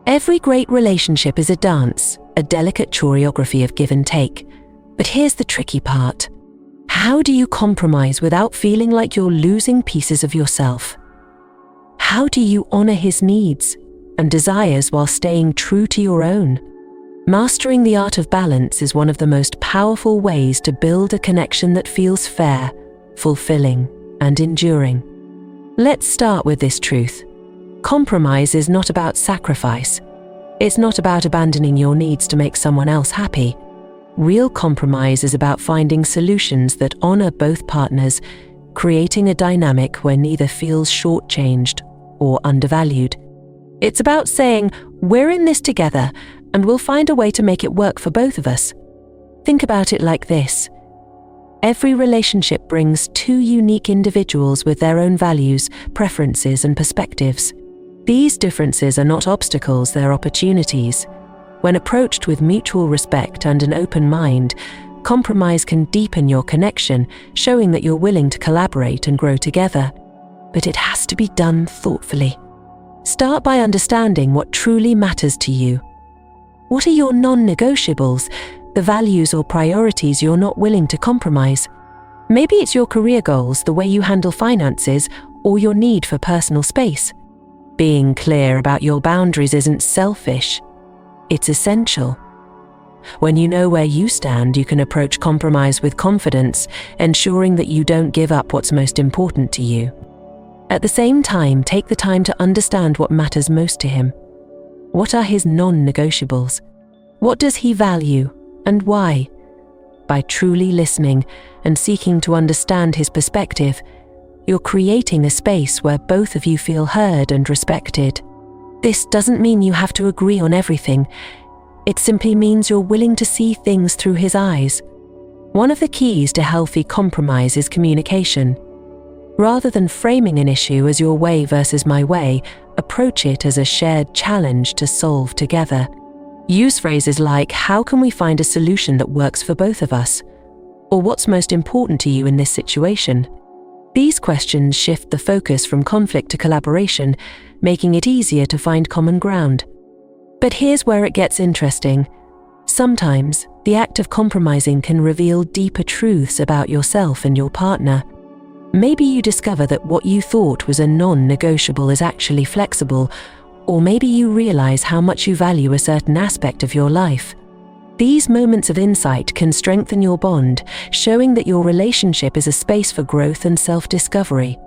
Speaker 1: Every great relationship is a dance, a delicate choreography of give and take. But here's the tricky part. How do you compromise without feeling like you're losing pieces of yourself? How do you honor his needs, and desires while staying true to your own. Mastering the art of balance is one of the most powerful ways to build a connection that feels fair, fulfilling, and enduring. Let's start with this truth. Compromise is not about sacrifice. It's not about abandoning your needs to make someone else happy. Real compromise is about finding solutions that honor both partners, creating a dynamic where neither feels shortchanged or undervalued. It's about saying, we're in this together, and we'll find a way to make it work for both of us. Think about it like this. Every relationship brings two unique individuals with their own values, preferences, and perspectives. These differences are not obstacles, they're opportunities. When approached with mutual respect and an open mind, compromise can deepen your connection, showing that you're willing to collaborate and grow together. But it has to be done thoughtfully. Start by understanding what truly matters to you. What are your non-negotiables, the values or priorities you're not willing to compromise? Maybe it's your career goals, the way you handle finances, or your need for personal space. Being clear about your boundaries isn't selfish. It's essential. When you know where you stand, you can approach compromise with confidence, ensuring that you don't give up what's most important to you. At the same time, take the time to understand what matters most to him. What are his non-negotiables? What does he value, and why? By truly listening and seeking to understand his perspective, you're creating a space where both of you feel heard and respected. This doesn't mean you have to agree on everything. It simply means you're willing to see things through his eyes. One of the keys to healthy compromise is communication. Rather than framing an issue as your way versus my way, approach it as a shared challenge to solve together. Use phrases like, how can we find a solution that works for both of us? Or what's most important to you in this situation? These questions shift the focus from conflict to collaboration, making it easier to find common ground. But here's where it gets interesting. Sometimes, the act of compromising can reveal deeper truths about yourself and your partner. Maybe you discover that what you thought was a non-negotiable is actually flexible, or maybe you realize how much you value a certain aspect of your life. These moments of insight can strengthen your bond, showing that your relationship is a space for growth and self-discovery.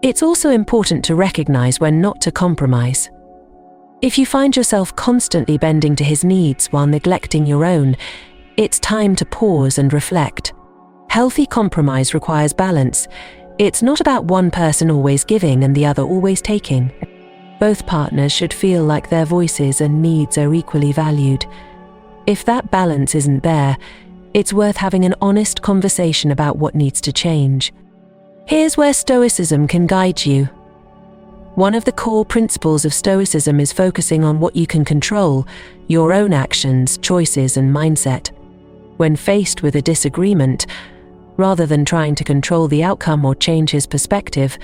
Speaker 1: It's also important to recognize when not to compromise. If you find yourself constantly bending to his needs while neglecting your own, it's time to pause and reflect. Healthy compromise requires balance. It's not about one person always giving and the other always taking. Both partners should feel like their voices and needs are equally valued. If that balance isn't there, it's worth having an honest conversation about what needs to change. Here's where Stoicism can guide you. One of the core principles of Stoicism is focusing on what you can control, your own actions, choices, and mindset. When faced with a disagreement, rather than trying to control the outcome or change his perspective,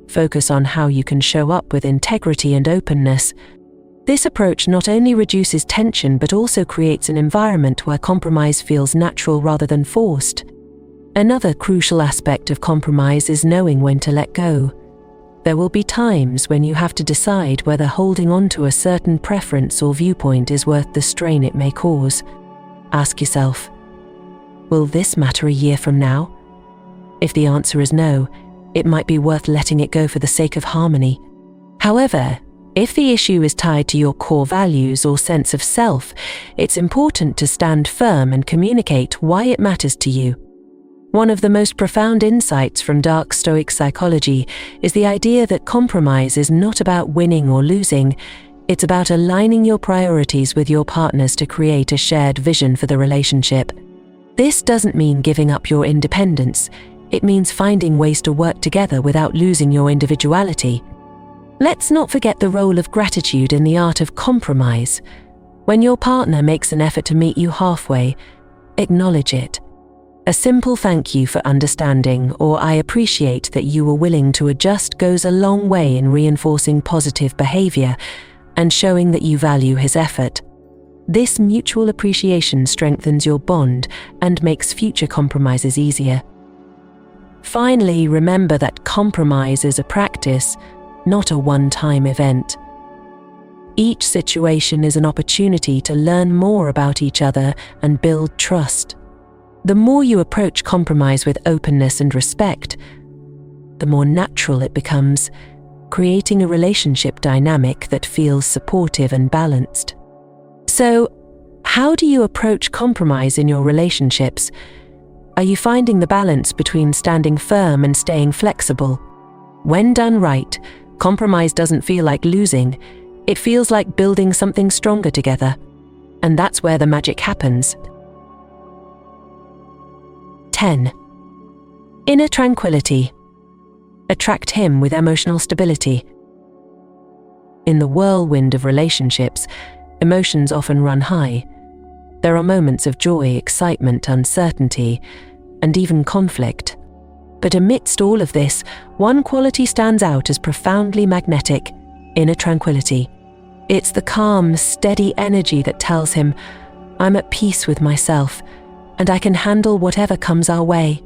Speaker 1: focus on how you can show up with integrity and openness. This approach not only reduces tension but also creates an environment where compromise feels natural rather than forced. Another crucial aspect of compromise is knowing when to let go. There will be times when you have to decide whether holding on to a certain preference or viewpoint is worth the strain it may cause. Ask yourself, will this matter a year from now? If the answer is no, it might be worth letting it go for the sake of harmony. However, if the issue is tied to your core values or sense of self, it's important to stand firm and communicate why it matters to you. One of the most profound insights from Dark Stoic Psychology is the idea that compromise is not about winning or losing. It's about aligning your priorities with your partner's to create a shared vision for the relationship. This doesn't mean giving up your independence. It means finding ways to work together without losing your individuality. Let's not forget the role of gratitude in the art of compromise. When your partner makes an effort to meet you halfway, acknowledge it. A simple thank you for understanding or I appreciate that you were willing to adjust goes a long way in reinforcing positive behavior and showing that you value his effort. This mutual appreciation strengthens your bond and makes future compromises easier. Finally, remember that compromise is a practice, not a one-time event. Each situation is an opportunity to learn more about each other and build trust. The more you approach compromise with openness and respect, the more natural it becomes, creating a relationship dynamic that feels supportive and balanced. So, how do you approach compromise in your relationships? Are you finding the balance between standing firm and staying flexible? When done right, compromise doesn't feel like losing, it feels like building something stronger together. And that's where the magic happens. 10. Inner tranquility. Attract him with emotional stability. In the whirlwind of relationships, emotions often run high. There are moments of joy, excitement, uncertainty, and even conflict. But amidst all of this, one quality stands out as profoundly magnetic: inner tranquility. It's the calm, steady energy that tells him, "I'm at peace with myself, and I can handle whatever comes our way."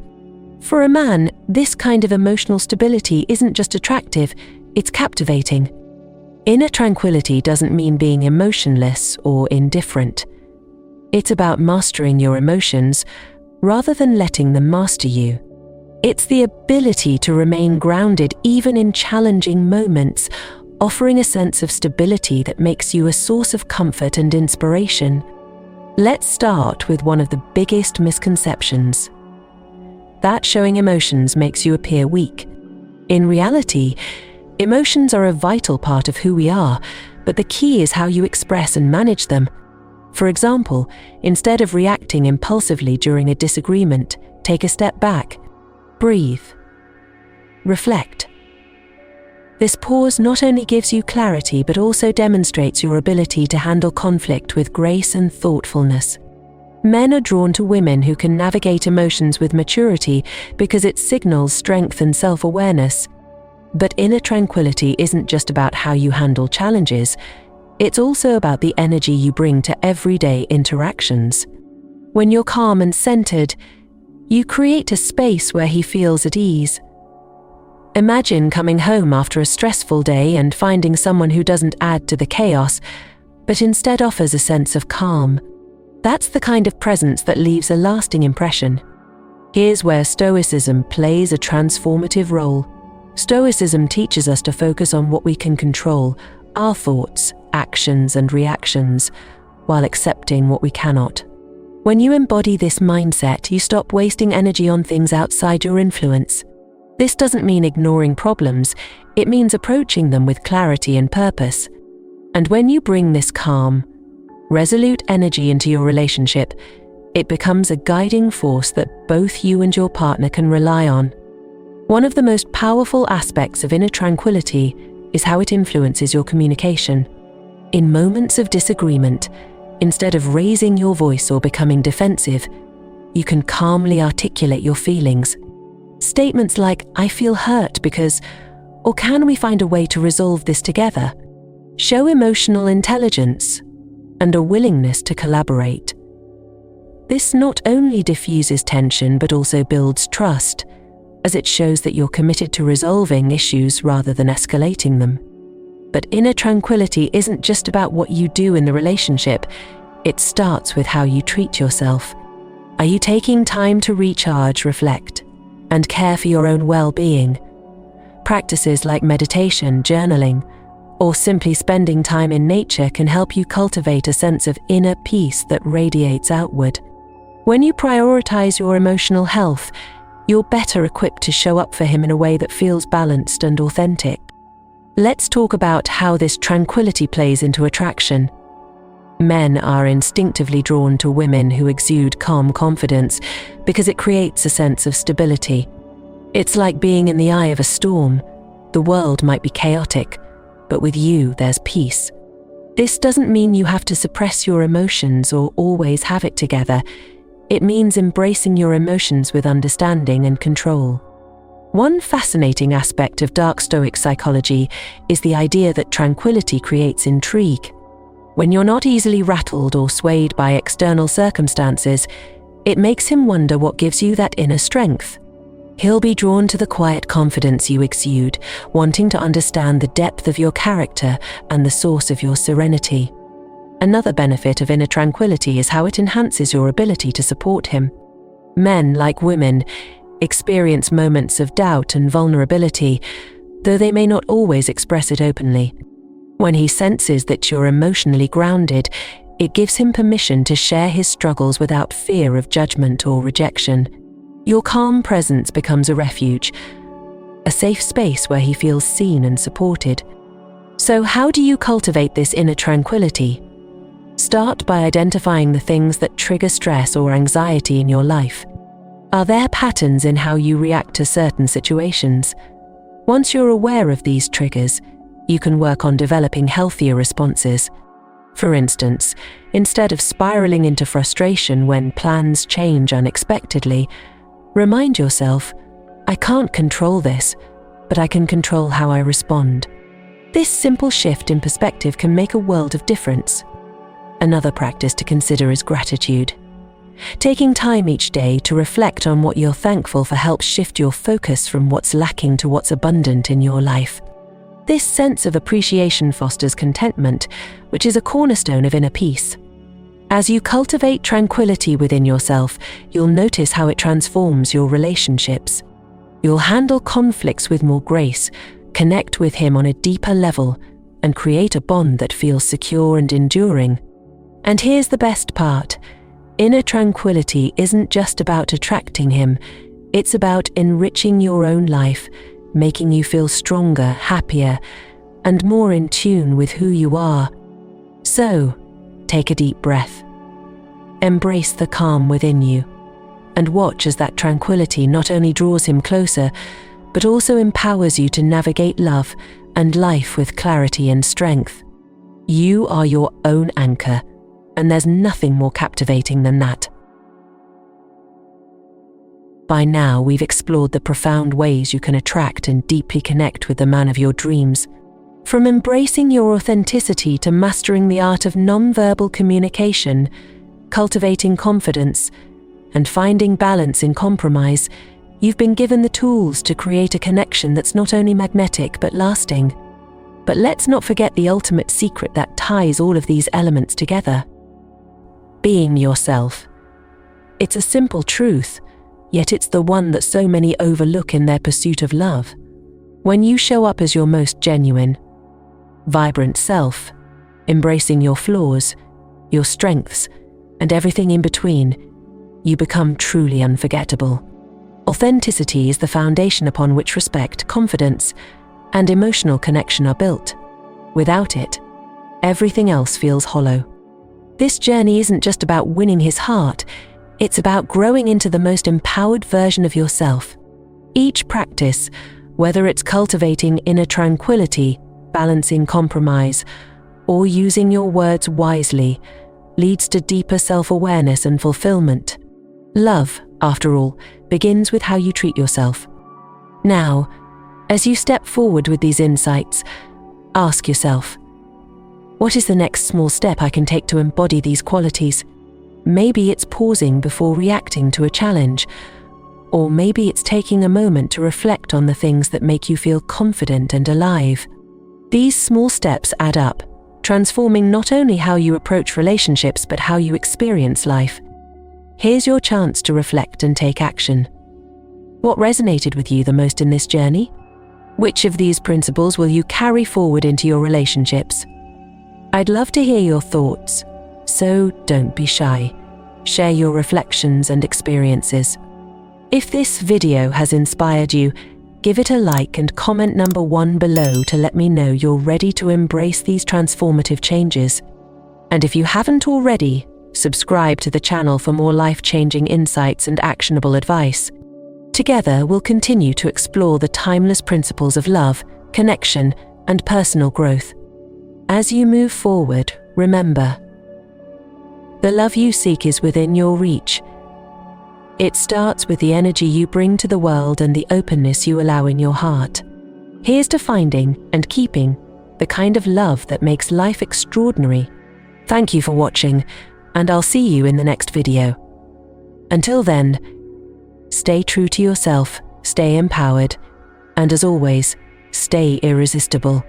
Speaker 1: For a man, this kind of emotional stability isn't just attractive, it's captivating. Inner tranquility doesn't mean being emotionless or indifferent. It's about mastering your emotions rather than letting them master you. It's the ability to remain grounded even in challenging moments, offering a sense of stability that makes you a source of comfort and inspiration. Let's start with one of the biggest misconceptions: that showing emotions makes you appear weak. In reality, emotions are a vital part of who we are, but the key is how you express and manage them. For example, instead of reacting impulsively during a disagreement, take a step back, breathe, reflect. This pause not only gives you clarity but also demonstrates your ability to handle conflict with grace and thoughtfulness. Men are drawn to women who can navigate emotions with maturity because it signals strength and self-awareness. But inner tranquility isn't just about how you handle challenges, it's also about the energy you bring to everyday interactions. When you're calm and centered, you create a space where he feels at ease. Imagine coming home after a stressful day and finding someone who doesn't add to the chaos, but instead offers a sense of calm. That's the kind of presence that leaves a lasting impression. Here's where Stoicism plays a transformative role. Stoicism teaches us to focus on what we can control, our thoughts, actions, and reactions, while accepting what we cannot. When you embody this mindset, you stop wasting energy on things outside your influence. This doesn't mean ignoring problems, it means approaching them with clarity and purpose. And when you bring this calm, resolute energy into your relationship, it becomes a guiding force that both you and your partner can rely on. One of the most powerful aspects of inner tranquility is how it influences your communication. In moments of disagreement, instead of raising your voice or becoming defensive, you can calmly articulate your feelings. Statements like, "I feel hurt because," or "Can we find a way to resolve this together?" show emotional intelligence and a willingness to collaborate. This not only diffuses tension but also builds trust, as it shows that you're committed to resolving issues rather than escalating them. But inner tranquility isn't just about what you do in the relationship, it starts with how you treat yourself. Are you taking time to recharge, reflect, and care for your own well-being? Practices like meditation, journaling, or simply spending time in nature can help you cultivate a sense of inner peace that radiates outward. When you prioritize your emotional health, you're better equipped to show up for him in a way that feels balanced and authentic. Let's talk about how this tranquility plays into attraction. Men are instinctively drawn to women who exude calm confidence because it creates a sense of stability. It's like being in the eye of a storm. The world might be chaotic, but with you there's peace. This doesn't mean you have to suppress your emotions or always have it together. It means embracing your emotions with understanding and control. One fascinating aspect of Dark Stoic Psychology is the idea that tranquility creates intrigue. When you're not easily rattled or swayed by external circumstances, it makes him wonder what gives you that inner strength. He'll be drawn to the quiet confidence you exude, wanting to understand the depth of your character and the source of your serenity. Another benefit of inner tranquility is how it enhances your ability to support him. Men, like women, experience moments of doubt and vulnerability, though they may not always express it openly. When he senses that you're emotionally grounded, it gives him permission to share his struggles without fear of judgment or rejection. Your calm presence becomes a refuge, a safe space where he feels seen and supported. So how do you cultivate this inner tranquility? Start by identifying the things that trigger stress or anxiety in your life. Are there patterns in how you react to certain situations? Once you're aware of these triggers, you can work on developing healthier responses. For instance, instead of spiraling into frustration when plans change unexpectedly, remind yourself, I can't control this, but I can control how I respond. This simple shift in perspective can make a world of difference. Another practice to consider is gratitude. Taking time each day to reflect on what you're thankful for helps shift your focus from what's lacking to what's abundant in your life. This sense of appreciation fosters contentment, which is a cornerstone of inner peace. As you cultivate tranquility within yourself, you'll notice how it transforms your relationships. You'll handle conflicts with more grace, connect with him on a deeper level, and create a bond that feels secure and enduring. And here's the best part. Inner tranquility isn't just about attracting him, it's about enriching your own life, making you feel stronger, happier, and more in tune with who you are. So, take a deep breath. Embrace the calm within you, and watch as that tranquility not only draws him closer, but also empowers you to navigate love and life with clarity and strength. You are your own anchor, and there's nothing more captivating than that. By now, we've explored the profound ways you can attract and deeply connect with the man of your dreams. From embracing your authenticity to mastering the art of nonverbal communication, cultivating confidence, and finding balance in compromise, you've been given the tools to create a connection that's not only magnetic but lasting. But let's not forget the ultimate secret that ties all of these elements together. Being yourself. It's a simple truth, yet it's the one that so many overlook in their pursuit of love. When you show up as your most genuine, vibrant self, embracing your flaws, your strengths, and everything in between, you become truly unforgettable. Authenticity is the foundation upon which respect, confidence, and emotional connection are built. Without it, everything else feels hollow. This journey isn't just about winning his heart, it's about growing into the most empowered version of yourself. Each practice, whether it's cultivating inner tranquility, balancing compromise, or using your words wisely, leads to deeper self-awareness and fulfillment. Love, after all, begins with how you treat yourself. Now, as you step forward with these insights, ask yourself, what is the next small step I can take to embody these qualities? Maybe it's pausing before reacting to a challenge, or maybe it's taking a moment to reflect on the things that make you feel confident and alive. These small steps add up, transforming not only how you approach relationships but how you experience life. Here's your chance to reflect and take action. What resonated with you the most in this journey? Which of these principles will you carry forward into your relationships? I'd love to hear your thoughts, so don't be shy. Share your reflections and experiences. If this video has inspired you, give it a like and comment number 1 below to let me know you're ready to embrace these transformative changes. And if you haven't already, subscribe to the channel for more life-changing insights and actionable advice. Together, we'll continue to explore the timeless principles of love, connection, and personal growth. As you move forward, remember, the love you seek is within your reach. It starts with the energy you bring to the world and the openness you allow in your heart. Here's to finding and keeping the kind of love that makes life extraordinary. Thank you for watching, and I'll see you in the next video. Until then, stay true to yourself, stay empowered, and as always, stay irresistible.